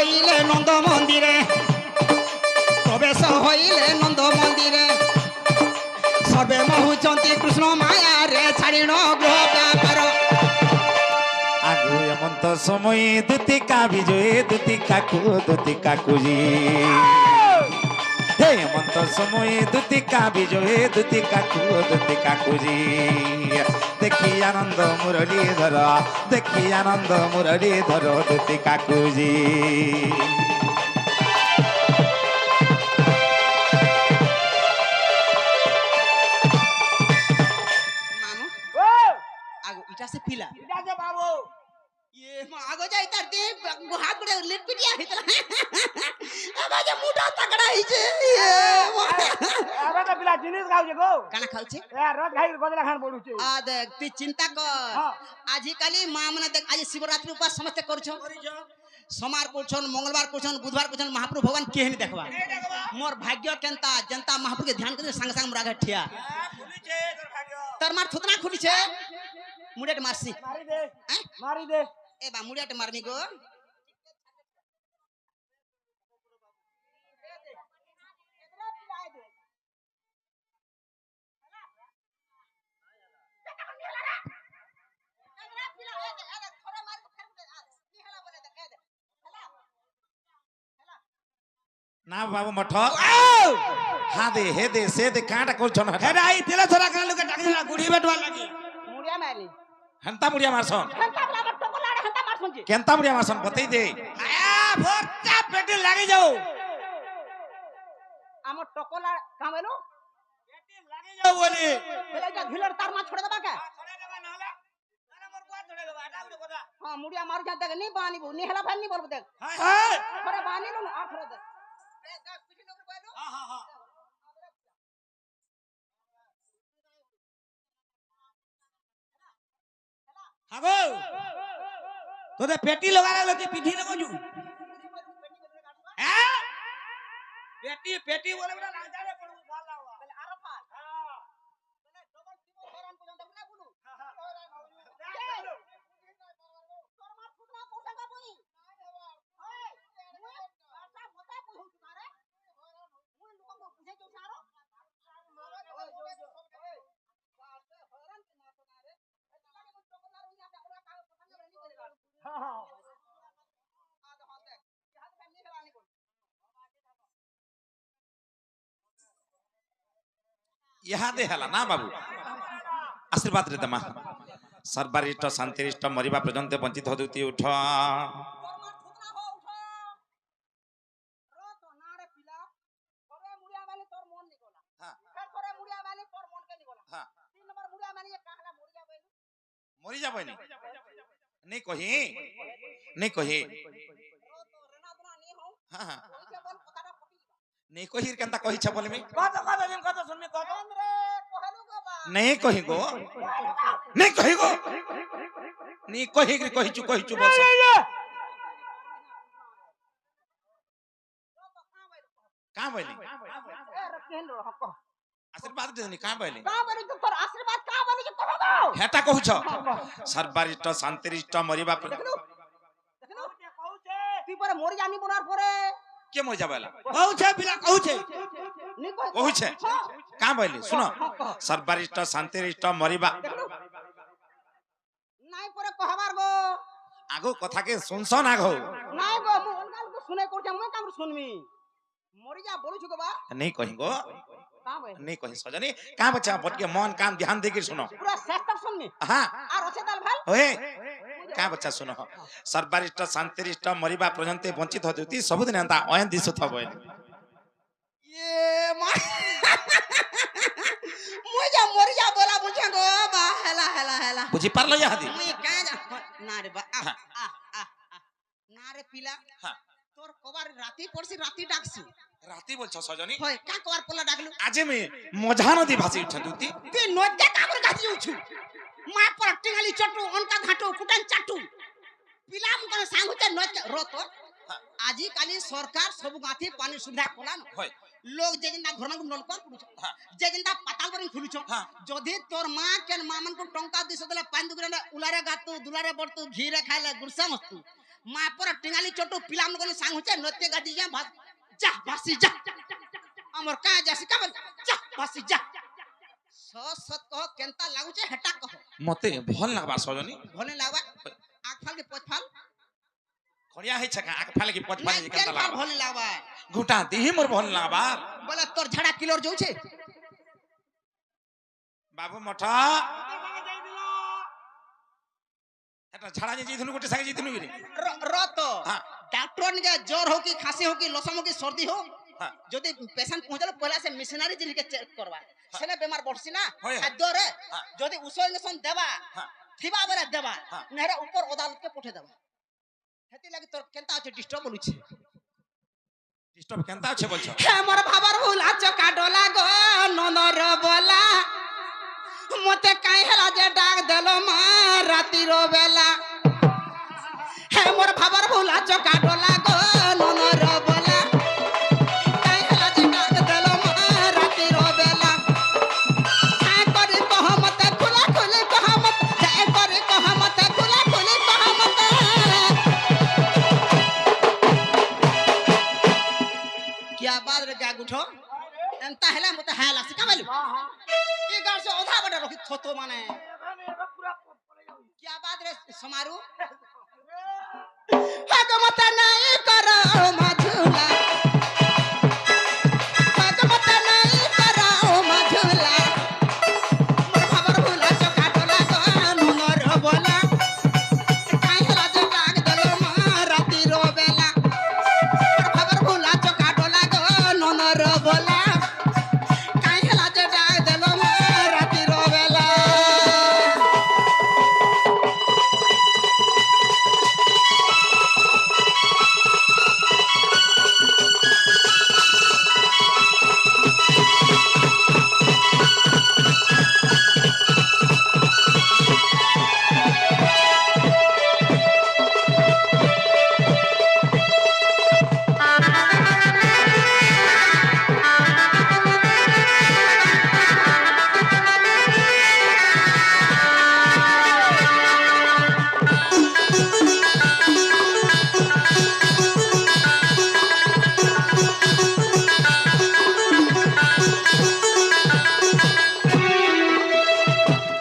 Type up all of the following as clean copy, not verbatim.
হইলে নন্দ মন্দিরে, প্রবেশ হইলে নন্দ মন্দিরে, সর্বে মহুচন্তি কৃষ্ণ মায়ারে ছাড়িণ গ্রহ ব্যাপার। আগু এমন্ত সময়ে দুতিকা বিজয়ে দুতিকা কুজি হে এমন্ত সময়ে দুতিকা বিজয়ে দুতিকা কুজি দেখি আনন্দ মুরলী ধর, দেখি আনন্দ মুরলী ধর দুতিকা কুজি। মামু ও আগো ইটা সে পিলা এটা যে বাবু ये आगो जाई तार दे हाथ बड़े लेट पिटिया हितला आवाज मुठा तगड़ा हिचे আরে তো পিলা জিনিস খাওছে গো কানা খাউছে এ রোজ খাই বদলা খান পড়ুছে आ देख तू चिंता कर हाँ। আজি কালি মা মানে দেখ আজি শিবরাত্রি উপাস সমস্ত করছো সোমবার করছন মঙ্গলবার করছন বুধবার করছন মহাপ্রভু ভগবান কেহনি দেখবা मोर भाग्य केनता जनता महाप्रभु के ध्यान करे संग संग मोरा गठिया খুলিছে তোর ভাগ্য तर मार थुतना खुलिছে मुडेट मारसी মারি দে हैं মারি দে ए बा मुडेट मारनी गो না বাবু মঠ হা দে হে দে সে দে কাঁটা করছন হেডা আই তেলা ছড়া কান লোকে ডাকিলা গুড়ি বেটवा লাগি मुड़िया मारनी হেন্তা মুড়িয়া মারছন हंता बराबर टोकलाड़े हंता मारछन जी কেন্তা মুড়িয়া মারছন বতেই দে আয়া ভর্তা পেটে লাগি যাও हमर टोकला कामेलो পেটে লাগি যাও বলি बेले जा घिलर तार मा छोड़ देबा का ছড়া দেবা না হলে আরে মোর কোয়া ছড়া দেবা এটা উড়ে কথা हां मुड़िया मार जा देख नी बानी बु नी हला भानी बोल देख হায় হায় थोड़ा बानी लो ना थोड़ा देख ए देख पिठी नगर पालो হ্যাঁ হ্যাঁ হ্যাঁ হাগো তোদের পেটি লগালে লোকে পিঠি রে কজু হ্যাঁ পেটি পেটি বলে বলে না জানে পড়ু ভাল লাগা बेले आरो फाल হ্যাঁ बेले डबल टिबल हैरान को जानता ना बोलू হ্যাঁ तोर मार फुटना को संगा बोई हाय मुए आटा मता पुहु तुम्हारे मुए लोग को पूछे जो सारो हैरान के ना तुम्हारे इतना के टोकला रुनिया का ओरा का पसंद रहनी बोलेगा হ্যাঁ आ तो हां देख हाथ फैमिली हलानी बोल ইহা দে হেলা না বাবু আশীর্বাদ রে দমা সর্বারিষ্ট শান্তিরিষ্ট মরিবা পর্যন্ত বঞ্চিত হদুতি উঠ तोर मार फुटना हो उठो रो तो ना रे पिला थोड़े मुड़िया वाले तोर मन निकोला হ্যাঁ फिर थोड़े मुड़िया वाले तोर मन के निकोला হ্যাঁ 3 नंबर मुड़िया वाले ये कहला मुड़िया वाले মরি যাবনি নেই কহি নেই কহি रो तो रेना दुना नहीं हो হ্যাঁ হ্যাঁ ओइके बोल पताटा फटी নেই কহির কেনতা কহিছ বলমি কত কত দিন কত শুনবি কত रे कहलु गो बा নেই কহি গো নেই কহি গো নেই কহি কহিচু কহিচু বস रो तो का वाले কা বলি ए रखेन रो हक আশীর্বাদ দেনি কা বলি का वाले तो तोर आशीर्वाद का वाले जो कहो दो হেটা কহুছ সর্বারিষ্ট শান্তিরিষ্ট মরিবা देखलो देखलो কହୁছে তুই পরে মরি জানি বনার পরে কে মরি যাবেলা কহুছে পিলা কহুছে নি কই কহুছে কা বলি শুনো সর্বারিষ্ট শান্তিরিষ্ট মরিবা নাই পরে কহবার গো আগো কথাকে শুনছ না গো নাই গো মু অনকাল को सुने करछे মই কাম শুনমি মরি যা বলछु গো বা নেই কহি গো का भाई নেই কহি সজনী কা বচ্চা বটকে মন কান ধ্যান দেখি শুনো पूरा सेटअप सुनमी হ্যাঁ আর আছে দাল ভাল ওয়ে কা বচ্চা শুনো সর্বারিষ্ট শান্তিরিষ্ট মরিবা পর্যন্ত বঞ্চিত হতুতি ସବୁদিন এন্তা অয়ন দিশু থব ये मा মই যা মরি যা বলা বুঝা গো বা হেলা হেলা হেলা বুঝি পারলো ইহাদি মই কা যা না রে বা না রে পিলা হ্যাঁ তোর কবার রাতি পড়ছি রাতি ডাকছু রাতি বলছ সজনী হয় কা কবার পলা ডাকলু আজে মে মজা নদী ভাসি উঠতুতি তুই নজ্জা কামর গাছি উঠু মা পর টিঙালি চটু অনকা ঘাটু কুটান চাটু পিলা মু কোন সাঙ্গুতে নজ্জা রত আজি কালি সরকার সব গাথি পানি সুবিধা কলান হয় লোক যে জিন্দা ঘর মান নলকর পুছ যে জিন্দা পাতাল বরিং খুলুছ হ্যাঁ। যদি তোর মা কেন মা মান কো টঙ্কা দিছ দেলে পানি দুগরে উলারে গাতু দুলারে বড়তু ঘিরে খাইলে গুরসা মস্তু মা পর টিঙ্গালি চটু পিলাম কোন সাং হচ্ছে নতে গাজি যা ভাসি যা আমার কাজ আসি কাবল যা ভাসি যা সত কহ কেনতা লাগুছে হেটা কহ মতে ভাল লাগবা সজনী ভলে লাগবা আগ ফাল কে পছ ফাল খড়িয়া হে ছাকা আক ফালে কি পচ না ফালে কেন কেনতা ফাল লাগবা ভলে লাগবা ঘুটা দিহি মোর ভাল লাগবা বলে তোর ঝাড়া কিলোর যাচ্ছে বাবু মঠা এটা ঝাড়া যে জিথুনু গোটে সাগে জিথুনু রে রত হ্যাঁ। डॉक्टर ने जोर हो कि खांसी हो कि लसम हो कि सर्दी हो हाँ। যদি পেশেন্ট পৌঁছালে পহলা সে মিশনারি জিনিকে চেক করবা সেনে বেমার বড়ছি না হয়। খাদ্য রে হ্যাঁ। যদি উসো ইনজেকশন দেবা হ্যাঁ। থিবা বেরে দেবা হ্যাঁ। নেহরে উপর আদালত কে পঠে দেবা হেতি লাগি তোর কেনতা আছে ডিস্টার্ব বলুছে ডিস্টার্ব কেনতা আছে বলছো হে মোর ভাবার ভুল আছ কাডলা গো ননর বলা মতে কাই হেলা যে ডাক দেলো মা রাতির বেলা হে মোর ভাবার ভুল আছ কাডলা গো ননর বলা কাই হেলা যে ডাক দেলো মা রাতির বেলা ছাই করে কহ মতে খুলা খুলি কহ মতে ছাই করে কহ মতে খুলা খুলি কহ মতে क्या बात रे गाग उठो एंता हेला मते हाला से काबलु ई गाड़ से ओधा बडा रखी थतो माने क्या बात रे समारू हग मते नहीं करो मझुला हग मते नहीं करो मझुला मोर खबर भूला चका टोला गो ननर बोला काई हेला जे डाक दलो मा राती रो बेला खबर भूला चका टोला गो ननर बोला काई हेला जे डाक दलो मा राती रो बेला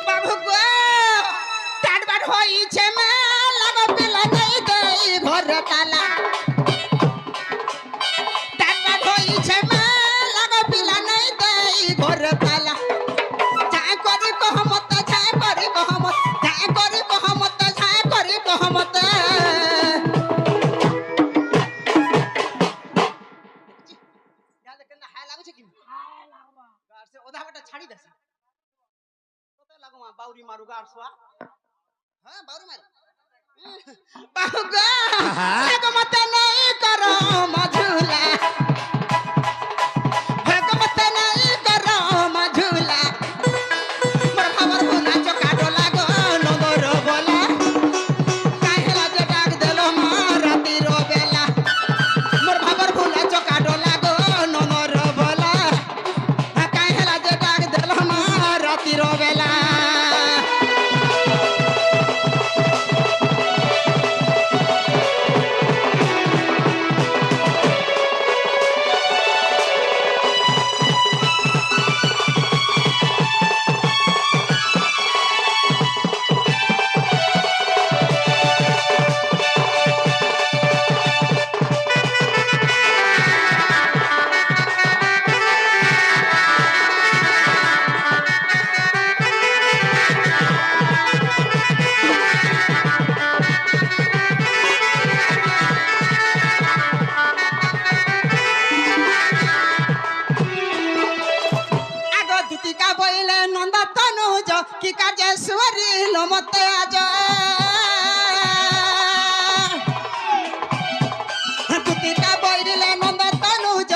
बाबू गो टाट बाट होई छे में लागो पिला नहीं देई घर ताला टाट बाट होई छे में लागो पिला नहीं देई घर ताला जाय करी कह मत जाय करी कह मत जाय करी कह मत जाय करी कह मत या देखन हाय लागो छे कि हाय लागबा गार से ओधा बटा छाड़ी देसी तो लागो मा बाउरी मारू गार सुआ हां बाउरी मारू बाहुगा लागो मत नहीं करो मझुला लागो मत नहीं करो मझुला मोर खबर भूला चका डोला गो नगर बोला काई हेला जे डाक देलो मा राती रो बेला मोर खबर भूला चका डोला गो नगर बोला काई हेला जे डाक देलो मा राती रो बेला आगो दुतिका बइले नंदा तनुज की काजेश्वरी नमते आज दुतिका बइले नंदा तनुज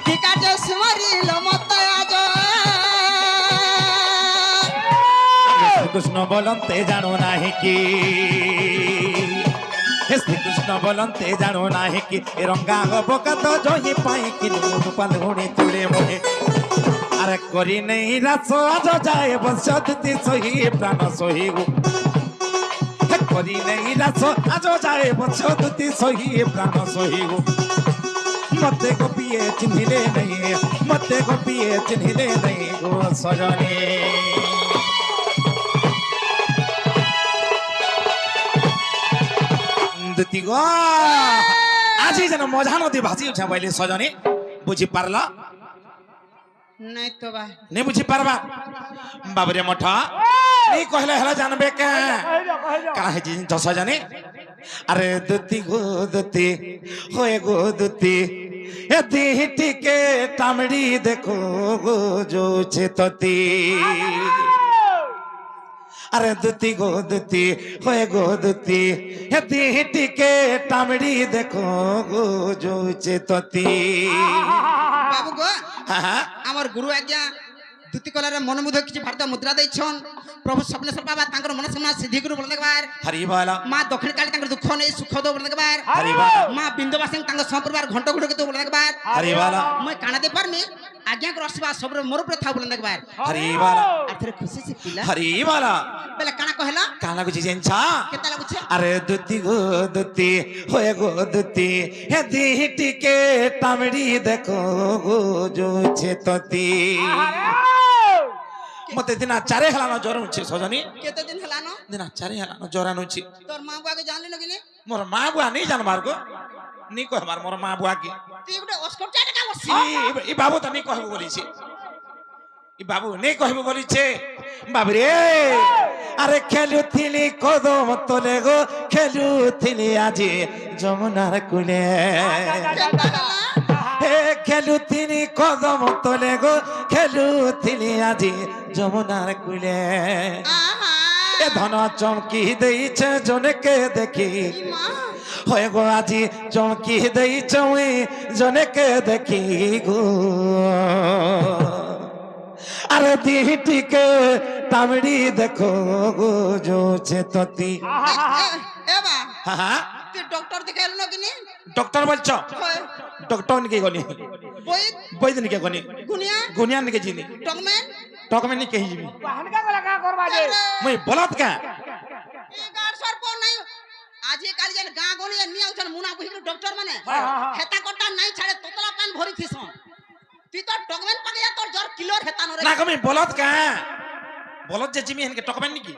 की काजेश्वरी नमते आज কৃষ্ণ বলন্তে জানো নাহি কি হে শ্রীকৃষ্ণ বলন্তে জানো নাহি কি এ রঙ্গা বকাত জহি পাই কি মুখ পালুনি তুলে মোহে আরে করি নেই রাস আজ যায় বংশ দুতি সহি প্রাণ সহি করি নেই রাস আজ যায় বছ দুতি সহি প্রাণ সহি গো মতে গোপিয়ে চিহ্নিলে নেই মতে গোপিয়ে চিহ্নিলে নেই গো সজনী দুতি গো আজি যেন মজা নদী ভাসি উঠা বলে সজনী বুঝি পারলা নাই তো বা নে বুঝি পারবা বাবরে মঠা এই কহলে হেলা জানবে কে কানা হে জিন তো সজনী আরে দুতি গো দুতি হোয়ে গো দুতি এ দিটিকে টামড়ি দেখো গো জোছে ততি আরে দুতি গো দুতি হয়ে গো দুতি হে দিটিকে টামড়ি দেখো গো জোছে ততি বাবু গো হ্যাঁ আমার গুরু আজ্ঞা দুতি কলার মনোমুগ্ধ কিছু ভারতীয় মুদ্রা ଦେଇଛନ୍ প্রভু স্বপ্নেশ্বর বাবা তাঙ্কর মনস্কামনা সিদ্ধি গুরু বলে দেখবার হরি বলা মা দক্ষিণ কালী তাঙ্কর দুঃখ নেই সুখ দো বলে দেখবার হরি বলা মা বিন্দুবাসী তাঙ্ক সম্পরিবার ঘণ্ট ঘণ্ট কিন্তু বলে দেখবার হরি বলা মই কানা দে পারমি আজ্ঞা কর আসবা সবরে মোর উপরে থাও বলে দেখবার হরি বলা আর থরে খুশি সে পিলা হরি বলা বেলে কানা কহেলা কানা গুজি জেনছা কেতা লাগুছে আরে দুতি গো দুতি হয়ে গো দুতি হে দিটিকে টামড়ি দেখো গো জোছে ততি মতে দিনা চারে হেলানো জ্বর উঠছে সজনী কেতে দিন হেলানো দিনা চারে হেলানো জ্বর আনুছি তোর মা বাকে জানলি না কিনি মোর মা বুয়া নেই জানবার গো নি কহবার মোর মা বুয়া কি তুই ଗୋଟେ অস্করটা টাকা বসি ই বাবু তো নেই কহব বলিছে ই বাবু নেই কহব বলিছে বাবরে আরে খেলুথিলি কদম তোলে গো খেলুথিলি আজি যমুনার কুলে হে খেলুথিলি কদম তোলে গো খেলুথিলি আজি যমুনার কুলে এ ধন চমকি দেইছে জনকে দেখি হয়ে গো আজি চমকি দেইছে জনকে দেখি গো আরে দিটিকে টামড়ি দেখো গো জোছে ততি এ বা হ্যাঁ তুই ডক্টর দেখাইল না কিনি ডক্টর বলছো ডক্টর নিকে গনি বই বৈদ নিকে গনি গুনিয়া গুনিয়া নিকে জিনি ডকমেন্ট টকমে নিকে হিজিবি বাহানকা গলা কা করবা যে মই বলত কা এই গার সর্প নাই আজি কালি যেন গাঁ গনি নিয়া উছন মুনা বহির ডক্টর মানে হেতা কটা নাই ছাড়ে তোতলা পান ভরি থিসন তুই তো ডকমেন্ট পাকে তোর জ্বর কিলোর হেতা নরে না কমি বলত কা বলত যে জিমি হেনকে টকমে নিকি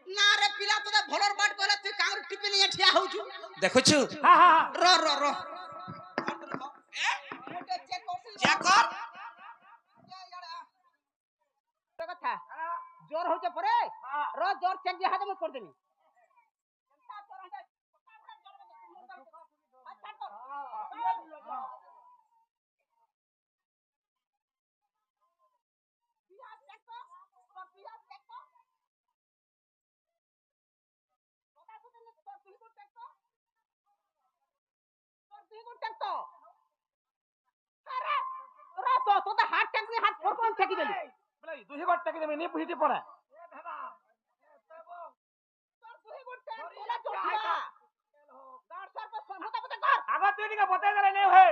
না রে পিলা তোদের ভলর বাট কইলে তুই কাউর টিপি নিয়ে ঠিয়া হউছু দেখছু র র র যা কর কথা জ্বর হইছে পরে র জ্বর চেক দিয়া হাতে কর দেনি দুই ঘর টাকা দেবে নি পুহিতে পড়ে আগত তুই দিকে বতাই গেলে নেই হে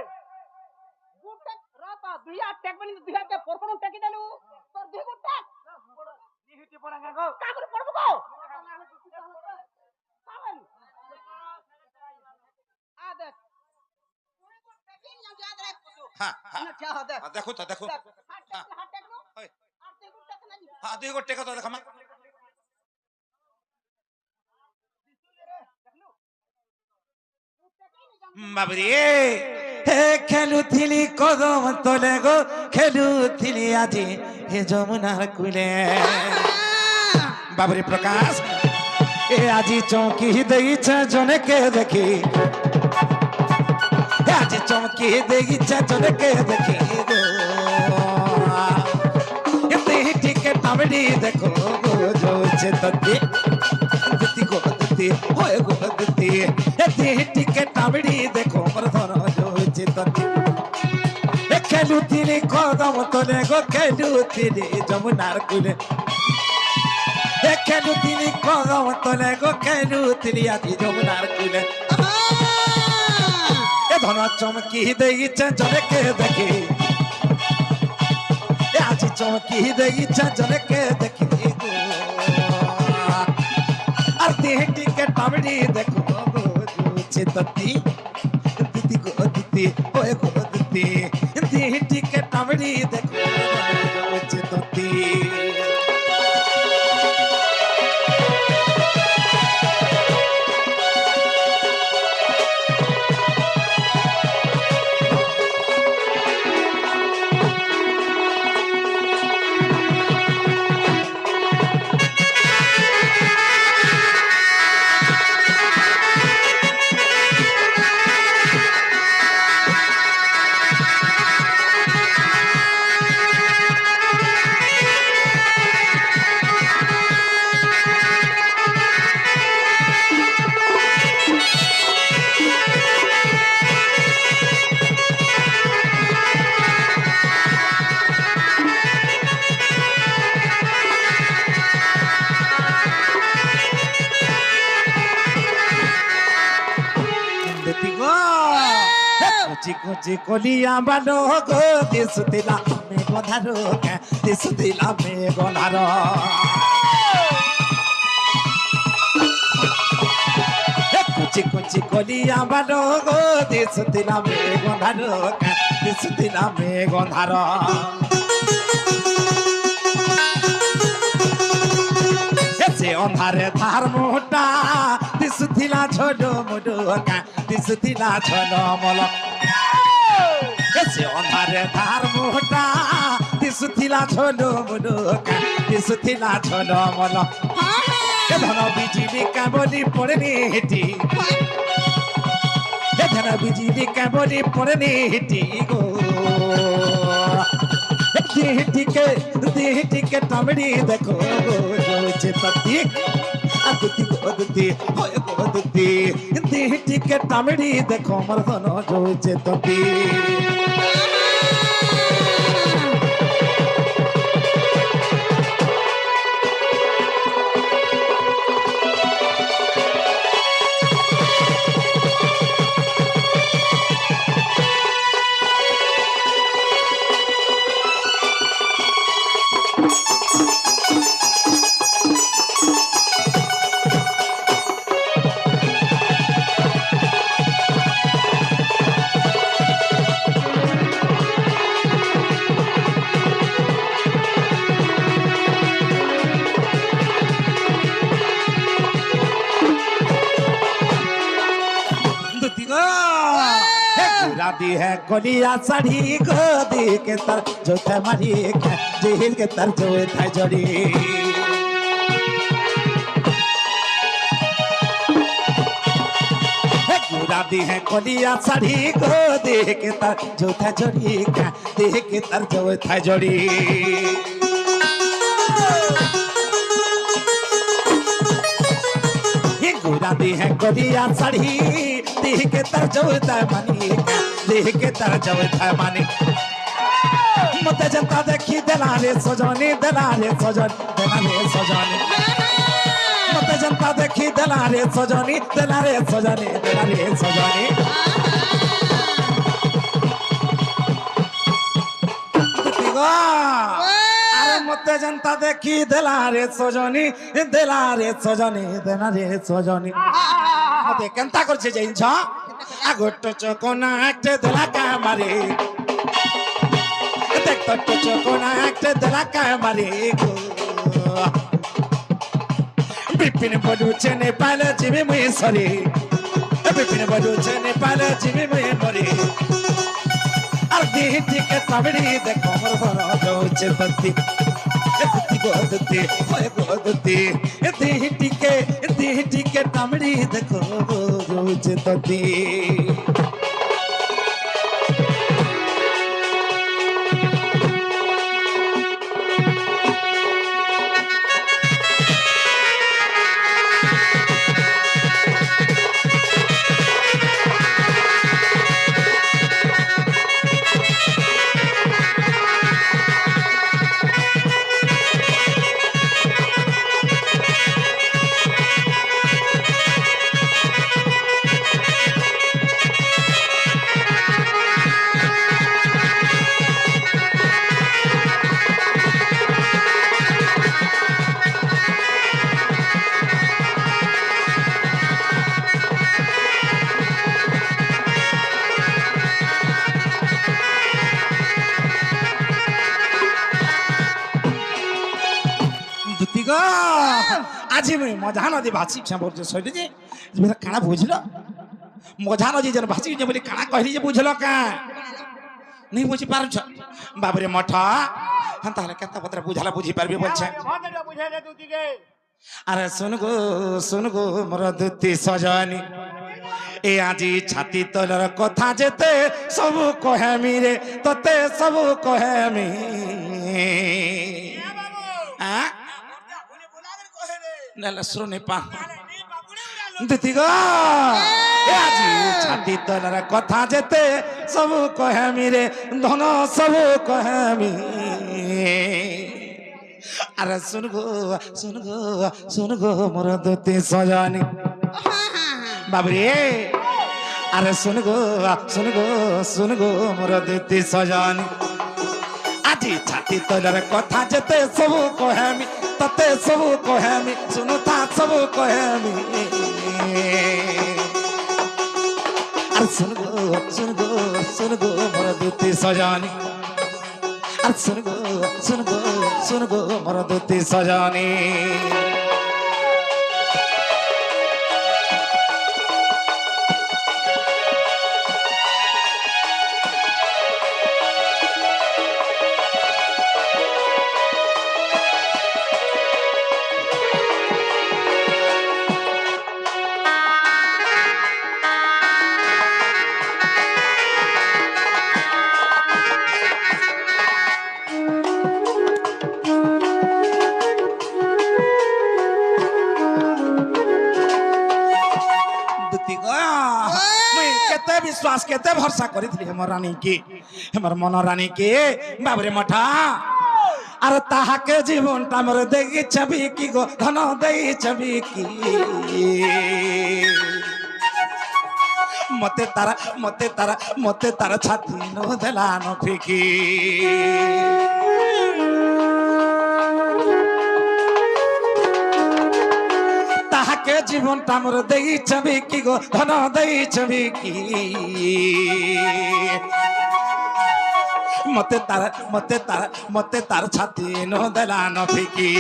দুই হাত টেক বানি দুই হাতে পরপর টেকি দেলু তোর দুই গুণ টেক নি হিতে পড়ে গো কাকুর পড়বো গো কামেন আদত তুই গুণ টেকি নিয়া याद रख হ্যাঁ না क्या हो देख দেখো তো দেখো हाथ टेक लो ওই আর তুই গুণ টেক নাই হ্যাঁ দুই গোটে কথা দেখামা বাবরে হে খেলুথিলি কদম তোলে গো খেলুথিলি আজি হে যমুনার কুলে বাবরে প্রকাশ এ আজি চৌকি দেইছে জনকে দেখি এ আজি চৌকি দেইছে জনকে দেখি গো এতে টিকে টামড়ি দেখো গো জোছে ততি দিতি গো দিতি হয় গো দিতি এতে টিকে টামড়ি দেখো মোর ধন জোছে ততি এ খেলুথিলি কদম তোলে গো খেলুথিলি যমুনার কুলে এ খেলুথিলি কদম তোলে গো খেলুথিলি আজি যমুনার কুলে এ ধন চমকি দেইছে জনকে দেখি এ আজি চমকি দেইছে জনকে দেখি গো আর দেহটি টিকে টামড়ি দেখো গো জুছে ততি দুতি গো দুতি ওই গো দুতি দেহ টিকে টামড়ি দেখো জুছে ততি কুচি কুচি কলিয়া বালো গো দিশু দিলা মে গধারো দিশু দিলা মে গধারো কুচি কুচি কলিয়া বালো গো দিশু দিলা মে গধারো দিশু দিলা মে গধারো সে অন্ধারে ধার মোটা দিশুথিলা ছোট মোটো দিশুথিলা ছোট মল সে অন্ধারে ধার মোটা দিশুথিলা ছোট মোটো দিশুথিলা ছোট মল ধন বিজুলি কাবলি পড়েনি হেটি ধন বিজুলি কাবলি পড়েনি হেটি গো देह टिके टमड़ी देखो जोचे तती अदती अदती होय अदती देह टिके टमड़ी देखो मर्दन जोचे तती राधी है कोलिया साड़ी गोदी के तर जो थे मारी जेल के तर जो थे जोड़ी राधी है कोलिया साड़ी गोदी के तर जो थे जोड़ी देह के तर जो थे जोड़ी गुरादी है कोलिया साड़ी देह के तर जो थे मानी देह के तर जो थे मानी मत जनता देखी दलाले सजनी दलाले सजन दलाले सजनी मत जनता देखी दलाले सजनी दलाले सजनी दलाले सजनी अरे मत जनता देखी दलाले सजनी दलाले सजनी दलाले सजनी मत केनता करछे जाइछ আগট চকনা একটা দলাকা মারে দেখ তো চকনা একটা দলাকা মারে বিপিন বলুছে নেপাল জিবি মুই সরে বিপিন বলুছে নেপাল জিবি মুই মরে আর দেহ টিকে তাবড়ি দেখ মোর ঘর যাচ্ছে তত্তি তত্তি গদতি হয় গদতি দেহ টিকে তাবড়ি দেখ যাচ্ছে তত্তি গো আজি মুই মজা নদী ভাসি বলছে সইলে যে কাଣା বুঝল মজা নদী যেন ভাসি যে বলি কাଣା কহিলি যে বুঝল কা নেই বুঝি পারছ বাবরে মঠা হ্যাঁ তাহলে কেতা পত্র বুঝালা বুঝি পারবি বলছে আরে শুন গো মোর দুতি সজনী এ আজি ছাতি তলর কথা যেতে সবু কহেমি রে তোতে সবু কহেমি নেলে শুনি পা দুতি গো এ আজি ছাতি তলর কথা যেতে সবু কহেমি রে ধন সবু কহেমি আরে শুন গো মোর দুতি সজনী বাবরে আরে শুন গো মোর দুতি সজনী আজি ছাতি তলর কথা যেতে সবু কহেমি ততে সবু কহেমি শুনুতা সবু কহেমি আর শুন গো মোর দুতি সজনী আর শুন গো মোর দুতি সজনী विश्वास केते भरोसा करी हमर रानी के हमर मन रानी के बाबरे मठा अरे ताहाके जीवनटा मोर देगी छवि की गो धन देई छवि की मते तारा छाती नो देला न फिकी ताहाके जीवनटा मोर देई छवि की गो धन देई छवि की मते तार छाती नो देला न फिकी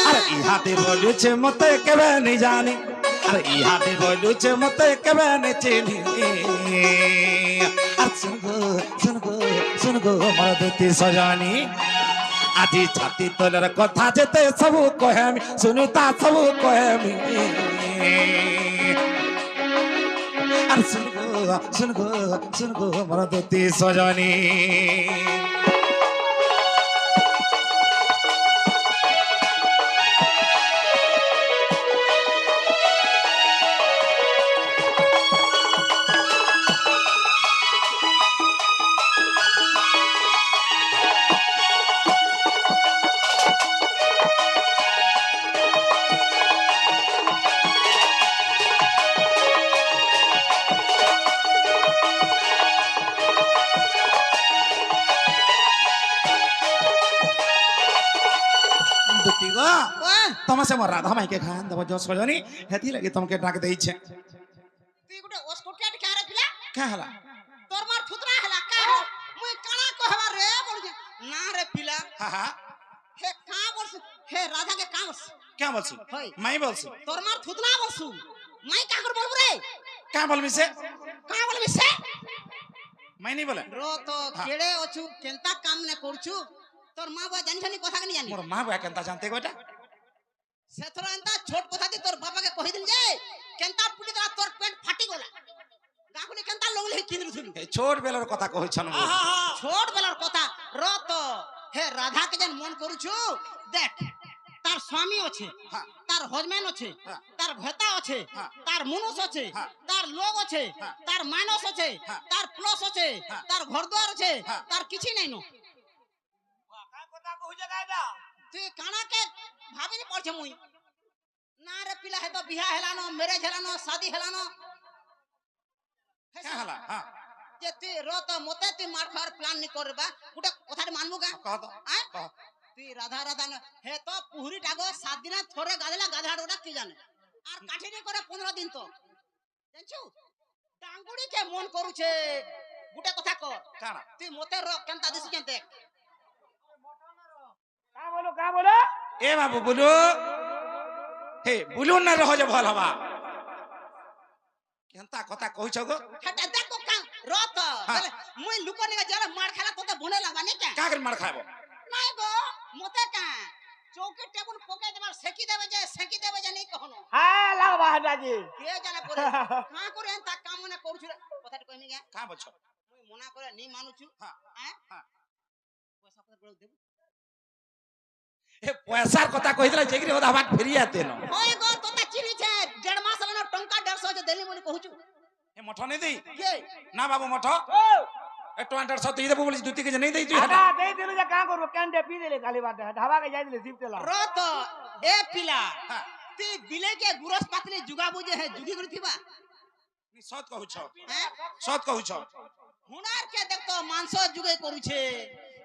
अरे इहाते बोलू छे मते केबे नहीं जानी अरे इहाते बोलू छे मते केबे नहीं चिनी अरे सुन गो मोर दुती सजनी আজি ছাতি তলর কথা যেতে সবু কহেমি শুনুতা সবু কহেমি আর শুন গো মোর দুতি সজনী तम से मोर राधा माई के खान दब जो सजनी हेती लगे तुमके डाक देई छे तू गुटे ओस्कोटिया के रे पिला का हला तोर मार थुतरा हला का हो मुई काना कहबा रे बोल जे ना रे पिला हां हे का बोलस हे राधा के का बोलस क्या बोलसु माई बोलसु तोर मार थुतरा बोलसु माई का कर बोलबो रे का बोलबी से माई नहीं बोले रो तो केड़े अछु केनता काम ने करछु तोर मां बा जानछनी कथा के नहीं जानी मोर मां बा केनता जानते गोटा सेथरा एंता छोट कथा दी तोर बाबा के कहि दिन जे केनता पुटी तोरा तोर पेट फाटी गला गाकुनी केनता लगले किंद्र थुन छोट बेलर कथा कहै छन छोट बेलर कथा रो तो हे राधा के जन मन करूछु देख तार स्वामी अछि तार हजमेन अछि तार भेता अछि तार मनुष्य अछि तार लोग अछि तार मानस अछि तार प्लस अछि तार घरद्वार अछि तार किछि नै नो का कथा कहू जे गायदा तू काना के भाबिनी पड़छे मुई ना रे पिला हे तो बियाह हेलानो मैरिज हेलानो शादी हेलानो का हला हां जे तू रो तो मते तू मार खार प्लान नि करबा गुटे कथा मानबो का कह तो तू राधा राधा न हे तो पुहरी टागो 7 दिन थोरे गादला गाधाडोडा की जाने आर काठी नि करे 15 दिन तो जानछु डांगुडी के मन करू छे गुटे कथा कर काना तू मते रो केनता दिस केनते का बोल बोलो क्या बोलो ए बाबू बोलो हे बोलो ना रह जे भल हवा केनता कथा कहछ गो हटा देखो का रोत बोले मुई लुको ने जरा मार खाला तो बने लगा नहीं क्या का कर मार खाबो नहीं गो मोते का चौकी टेबल पोके देबा सेकी देबे जे नहीं कहनो हाँ लग बहाना जी के जाने परे हां करे एंता काम ने करू छु कथा कहनी गे का बछ मुई मना करे नहीं मानु छु हां हां पैसा पत्र बोल देबू ए पैसार कथा कहितला जेगरी होदा बात फेरी आते न होय गो तोता चिनी छे 1.5 मास लनो टंका 150 जे देली मने कहू छु ए मठ नहीं देई के ना बाबू मठ ओ ए 200 दे देबो बोली दुती के जे नहीं देई तू हटा दे दिलु जे का करबो कैंडे पी देले खाली बात है ढाबा के जाई दिले जीप तेला रोत ए पिला हां ती बिले के गुरस पातले जुगा बुजे है जुगी गुर थिबा नी सत कहू छ हैं सत कहू छ हुनार के देख तो मांस जुगे करू छे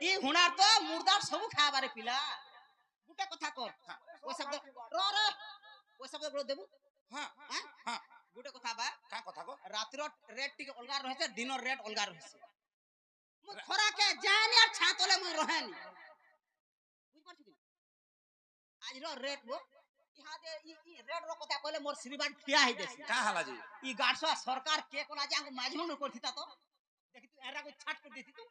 ई हुनार तो मुर्दार सब खाबारे पिला गुटे कथा कर ओ शब्द रो रो ओ शब्द बोल देबू हां हैं हां गुटे कथा बा का कथा को रातिर रेट टिके अलगा रहे छे दिनर रेट अलगा रहे छे मु खरा के जानी और छातले मु रहेनी बुझ पाछ कि आज रो रेट बो इहा दे ई रेट रो कथा कहले मोर श्रीबान ठिया है देसी का हाला जी ई गाडसा सरकार के कोला जांग माझो न करथिता तो देखि तू एरा को छाट कर देती तू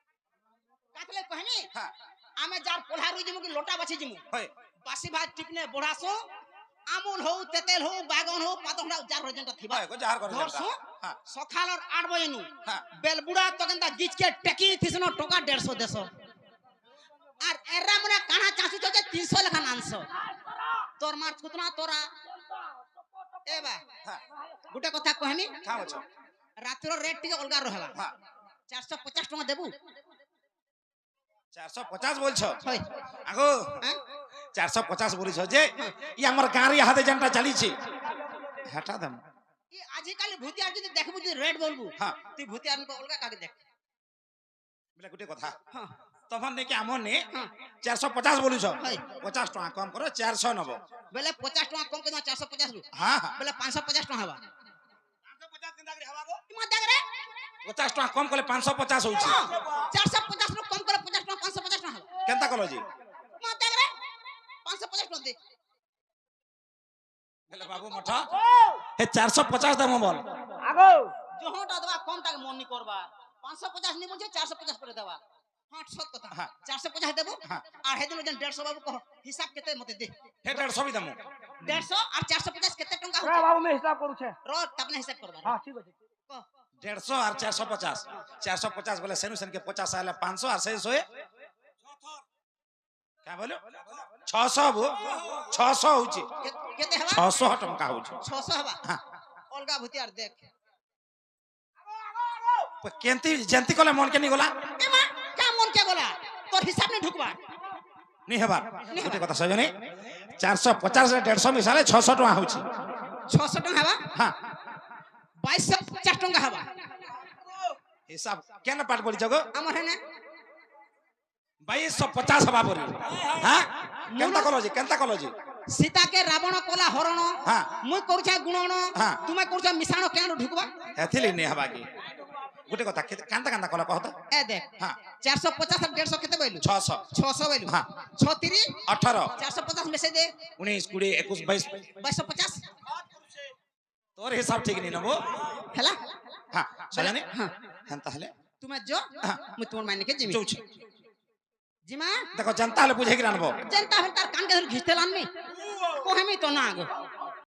कातले कहनी हां आमे जार पोल्हारु जिमु कि लोटा बाछी जिमु होय बासी भात टिपने बोढ़ासो আমুল হউ তেতেল হউ বাগন হউ পাতংডা যার রজনটা থিবা होय को जहर कर ধরছো हां সকালর 8 বজে নু हां বেলবুড়া তকেনটা গিচকে টেকি থিসনো টাকা 150 দেছো আর এরা মনে কানা চাসু চকে 300 লেখা আনছো তোর মার ছুতনা তোরা এবা हां গুটে কথা কহমি का बछ রাতির রেট টিকে অলগা রহবা हां 450 টাকা দেবু 450 बोल छ হই आगो হ্যাঁ 450 बोली छ जे ई हमर गारी हाथे जनता चली छी हटा दम ই আজিকালি ভূতিয়ার যদি দেখবু যদি রেট বলবু हां তুই ভূতিয়ার को অলগা কাকে দেখ बोले गुटे कथा हां तफन ने के हमन ने हां 450 बोली छ हाय 50 टका कम करो 400 नबो बेले 50 টাকা কম করে 450 লু हां हां बेले 550 টাকা হবা 550 दिन दागरी हवा गो তুমি দেখ রে 50 टका कम करले 550 होई छी 450 লু কম করে 50 টাকা 550 টাকা হবা केनता कलो जी তুমি দেখ রে 550 টাকা দে बोले बाबू मठा हे 450 दम बोल আগো जोहटा दवा कम टाके मन नी करबा 550 नी बोलछे 450 করে দেবা हां सत কথা हां 450 देबो हां আর হেদিন জেন 150 बाबू कह हिसाब केते मते दे हे 150 भी दम 150 और 450 केते टंका রা होचे বাবু মে হিসাব করু ছে रो तपने हिसाब करबा हां ठीक আছে कह 150 और 450 450 बोले सेनु सन के 50 आले 500 और 600 क्या बोलो 600 बो 600 होची केते हवा 600 टका होची 600 हवा हां अलगा भूतियार देख केंती जंती कोले मन के नी गोला ए मां का मन के बोला तोर हिसाब ने ढुकबा नी हेबा गुटे कथा सजनी 450 रे 150 मिसाले 600 टका होची 600 टका हवा हां 2250 टका हवा हिसाब केना पाट बोली जगो हमर है ना 2250 हवा बोली हां केनता कलो जी सीता के रावण कोला हरण हां मुई करू छे गुणन हां तुमे करू छे मिसाणो केन ढुकबा एथिली नी हवा की गुटे कथा कांता कलो कहत ए देख हां 450 और 150 केते बैलु 600 600 बैलु हां 6 18 450 में से दे 19 20 21 22 2250 तोर हिसाब ठीक नहीं नबो हला हां सजनी हां हंता हले तुमे जो हां मु तुम माने के जिमी चौछ जिमा देखो जनता हले बुझे कि रानबो जनता हर तार कान के धर घिचते लान में कोहे में तो ना आगो